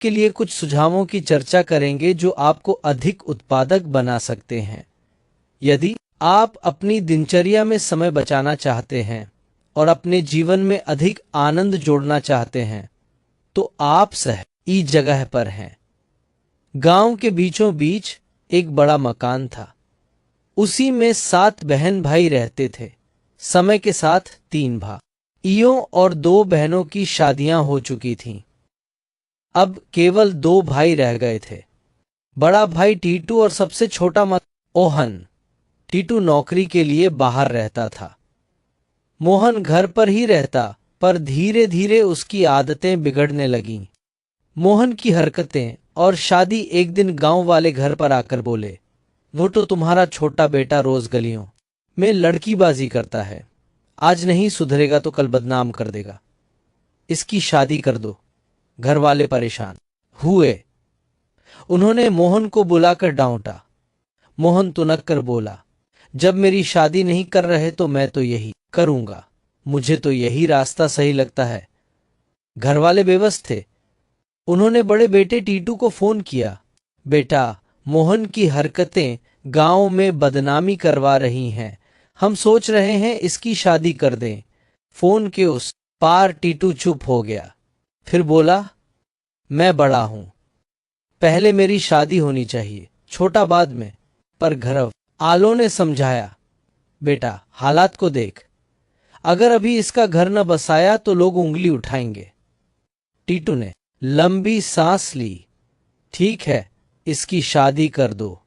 के लिए कुछ सुझावों की चर्चा करेंगे जो आपको अधिक उत्पादक बना सकते हैं। यदि आप अपनी दिनचर्या में समय बचाना चाहते हैं और अपने जीवन में अधिक आनंद जोड़ना चाहते हैं तो आप सही जगह पर हैं। गांव के बीचों बीच एक बड़ा मकान था। उसी में 7 बहन भाई रहते थे। समय के साथ 3 भाइयों और 2 बहनों की शादियां हो चुकी थीं। अब केवल 2 भाई रह गए थे, बड़ा भाई टीटू और सबसे छोटा मोहन। टीटू नौकरी के लिए बाहर रहता था। मोहन घर पर ही रहता, पर धीरे धीरे उसकी आदतें बिगड़ने लगीं। मोहन की हरकतें और शादी एक दिन गांव वाले घर पर आकर बोले, वो तो तुम्हारा छोटा बेटा रोज गलियों में लड़कीबाजी करता है, आज नहीं सुधरेगा तो कल बदनाम कर देगा, इसकी शादी कर दो। घर वाले परेशान हुए। उन्होंने मोहन को बुलाकर डांटा। मोहन तुनक कर बोला, जब मेरी शादी नहीं कर रहे तो मैं तो यही करूंगा, मुझे तो यही रास्ता सही लगता है। घर वाले बेबस थे। उन्होंने बड़े बेटे टीटू को फोन किया, बेटा, मोहन की हरकतें गांव में बदनामी करवा रही हैं, हम सोच रहे हैं इसकी शादी कर दें। फोन के उस पार टीटू चुप हो गया, फिर बोला, मैं बड़ा हूं, पहले मेरी शादी होनी चाहिए, छोटा बाद में। पर घर वालों ने समझाया, बेटा हालात को देख, अगर अभी इसका घर न बसाया तो लोग उंगली उठाएंगे। टीटू ने लंबी सांस ली, ठीक है, इसकी शादी कर दो।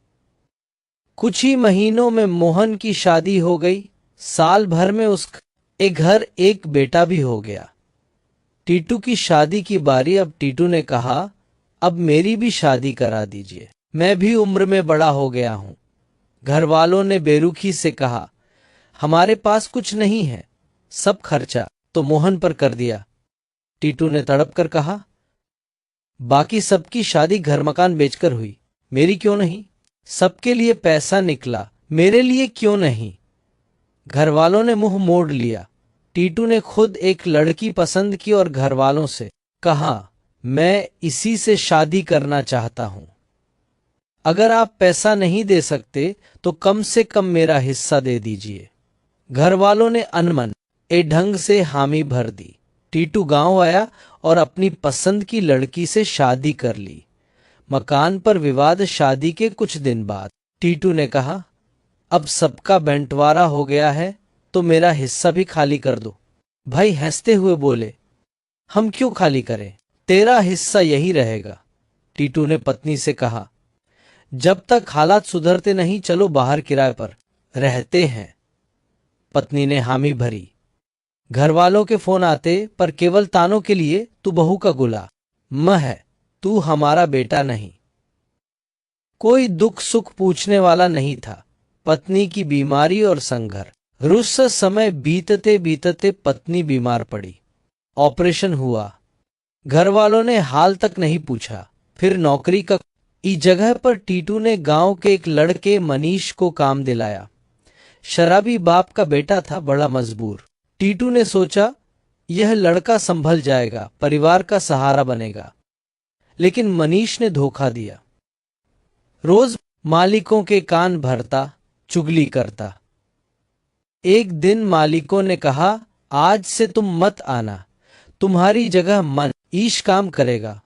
कुछ ही महीनों में मोहन की शादी हो गई। साल भर में उसका एक घर एक बेटा भी हो गया। टीटू की शादी की बारी। अब टीटू ने कहा, अब मेरी भी शादी करा दीजिए, मैं भी उम्र में बड़ा हो गया हूं। घर वालों ने बेरुखी से कहा, हमारे पास कुछ नहीं है, सब खर्चा तो मोहन पर कर दिया। टीटू ने तड़प कर कहा, बाकी सबकी शादी घर मकान बेचकर हुई, मेरी क्यों नहीं? सबके लिए पैसा निकला, मेरे लिए क्यों नहीं? घर वालों ने मुंह मोड़ लिया। टीटू ने खुद एक लड़की पसंद की और घर वालों से कहा, मैं इसी से शादी करना चाहता हूं। अगर आप पैसा नहीं दे सकते तो कम से कम मेरा हिस्सा दे दीजिए। घर वालों ने अनमन ए ढंग से हामी भर दी। टीटू गांव आया और अपनी पसंद की लड़की से शादी कर ली। मकान पर विवाद। शादी के कुछ दिन बाद टीटू ने कहा, अब सबका बंटवारा हो गया है तो मेरा हिस्सा भी खाली कर दो। भाई हंसते हुए बोले, हम क्यों खाली करें, तेरा हिस्सा यही रहेगा। टीटू ने पत्नी से कहा, जब तक हालात सुधरते नहीं चलो बाहर किराए पर रहते हैं। पत्नी ने हामी भरी। घर वालों के फोन आते, पर केवल तानों के लिए, तू बहू का गुलाम है, तू हमारा बेटा नहीं। कोई दुख सुख पूछने वाला नहीं था। पत्नी की बीमारी और संघर्ष। रुस्स समय बीतते बीतते पत्नी बीमार पड़ी। ऑपरेशन हुआ। घर वालों ने हाल तक नहीं पूछा। फिर नौकरी का इस जगह पर टीटू ने गांव के एक लड़के मनीष को काम दिलाया। शराबी बाप का बेटा था, बड़ा मजबूर। टीटू ने सोचा, यह लड़का संभल जाएगा, परिवार का सहारा बनेगा। लेकिन मनीष ने धोखा दिया। रोज मालिकों के कान भरता, चुगली करता। एक दिन मालिकों ने कहा, आज से तुम मत आना, तुम्हारी जगह मनीष काम करेगा।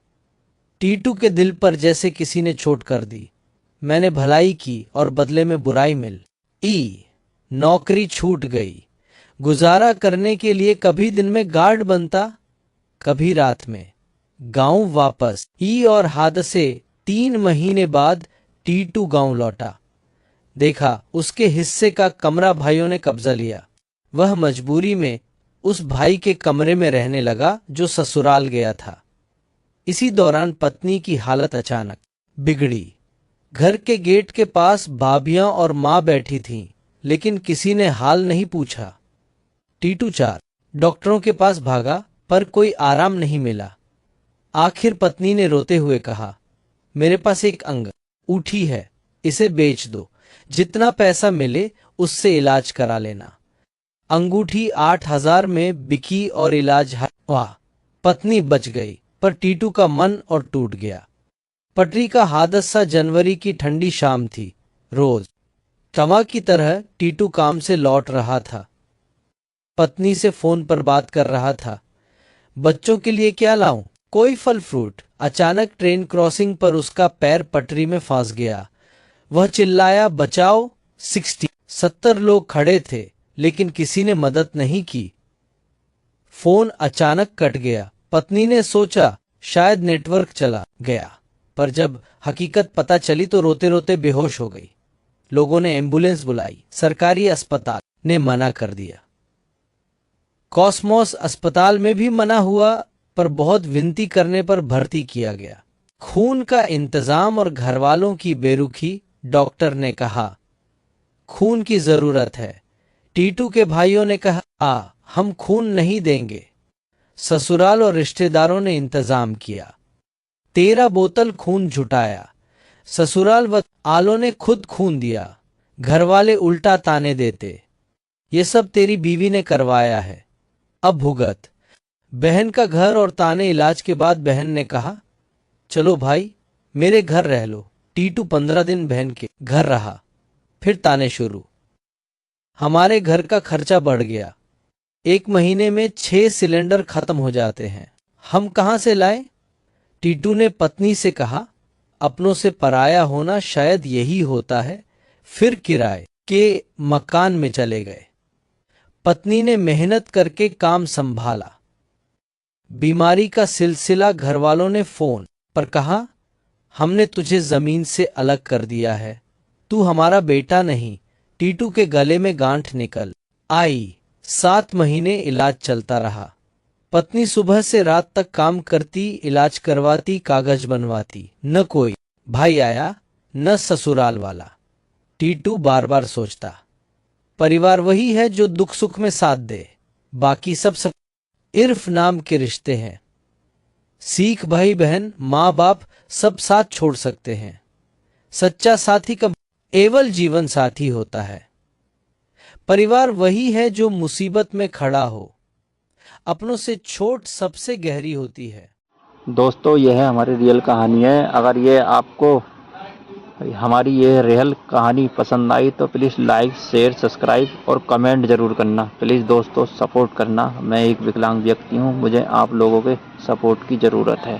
टीटू के दिल पर जैसे किसी ने चोट कर दी। मैंने भलाई की और बदले में बुराई मिली। नौकरी छूट गई। गुजारा करने के लिए कभी दिन में गार्ड बनता, कभी रात में। गांव वापस और हादसे। 3 महीने बाद टीटू गांव लौटा। देखा, उसके हिस्से का कमरा भाइयों ने कब्जा लिया। वह मजबूरी में उस भाई के कमरे में रहने लगा जो ससुराल गया था। इसी दौरान पत्नी की हालत अचानक बिगड़ी। घर के गेट के पास भाभियां और मां बैठी थीं, लेकिन किसी ने हाल नहीं पूछा। टीटू 4 डॉक्टरों के पास भागा, पर कोई आराम नहीं मिला। आखिर पत्नी ने रोते हुए कहा, मेरे पास एक अंगूठी है, इसे बेच दो, जितना पैसा मिले उससे इलाज करा लेना। अंगूठी 8,000 में बिकी और इलाज हुआ। पत्नी बच गई। पर टीटू का मन और टूट गया। पटरी का हादसा जनवरी की ठंडी शाम थी। रोज तवा की तरह टीटू काम से लौट रहा था। पत्नी से फोन पर बात कर रहा था। बच्चों के लिए क्या लाऊं? कोई फल फ्रूट? अचानक ट्रेन क्रॉसिंग पर उसका पैर पटरी में फंस गया। वह चिल्लाया, बचाओ। 70 लोग खड़े थे, लेकिन किसी ने मदद नहीं की। फोन अचानक कट गया। पत्नी ने सोचा शायद नेटवर्क चला गया, पर जब हकीकत पता चली तो रोते रोते बेहोश हो गई। लोगों ने एम्बुलेंस बुलाई। सरकारी अस्पताल ने मना कर दिया। कॉस्मोस अस्पताल में भी मना हुआ, पर बहुत विनती करने पर भर्ती किया गया। खून का इंतजाम और घरवालों की बेरुखी। डॉक्टर ने कहा खून की जरूरत है। टीटू के भाइयों ने कहा हम खून नहीं देंगे। ससुराल और रिश्तेदारों ने इंतजाम किया। 13 बोतल खून जुटाया। ससुराल व आलों ने खुद खून दिया। घरवाले उल्टा ताने देते, ये सब तेरी बीवी ने करवाया है, अब भुगत। बहन का घर और ताने। इलाज के बाद बहन ने कहा चलो भाई मेरे घर रह लो। टीटू 15 दिन बहन के घर रहा। फिर ताने शुरू। हमारे घर का खर्चा बढ़ गया। 1 महीने में 6 सिलेंडर खत्म हो जाते हैं, हम कहां से लाएं? टीटू ने पत्नी से कहा अपनों से पराया होना शायद यही होता है। फिर किराए के मकान में चले गए। पत्नी ने मेहनत करके काम संभाला। बीमारी का सिलसिला। घरवालों ने फोन पर कहा हमने तुझे जमीन से अलग कर दिया है, तू हमारा बेटा नहीं। टीटू के गले में गांठ निकल आई। 7 महीने इलाज चलता रहा। पत्नी सुबह से रात तक काम करती, इलाज करवाती, कागज बनवाती। न कोई भाई आया, न ससुराल वाला। टीटू बार बार सोचता परिवार वही है जो दुख सुख में साथ दे, बाकी सब इर्फ नाम के रिश्ते हैं। सीख भाई बहन माँ बाप सब साथ छोड़ सकते हैं। सच्चा साथी केवल जीवन साथी होता है। परिवार वही है जो मुसीबत में खड़ा हो। अपनों से छोट सबसे गहरी होती है। दोस्तों यह हमारी रियल कहानी है। अगर ये आपको हमारी ये रियल कहानी पसंद आई तो प्लीज़ लाइक शेयर सब्सक्राइब और कमेंट ज़रूर करना। प्लीज़ दोस्तों सपोर्ट करना। मैं एक विकलांग व्यक्ति हूँ, मुझे आप लोगों के सपोर्ट की ज़रूरत है।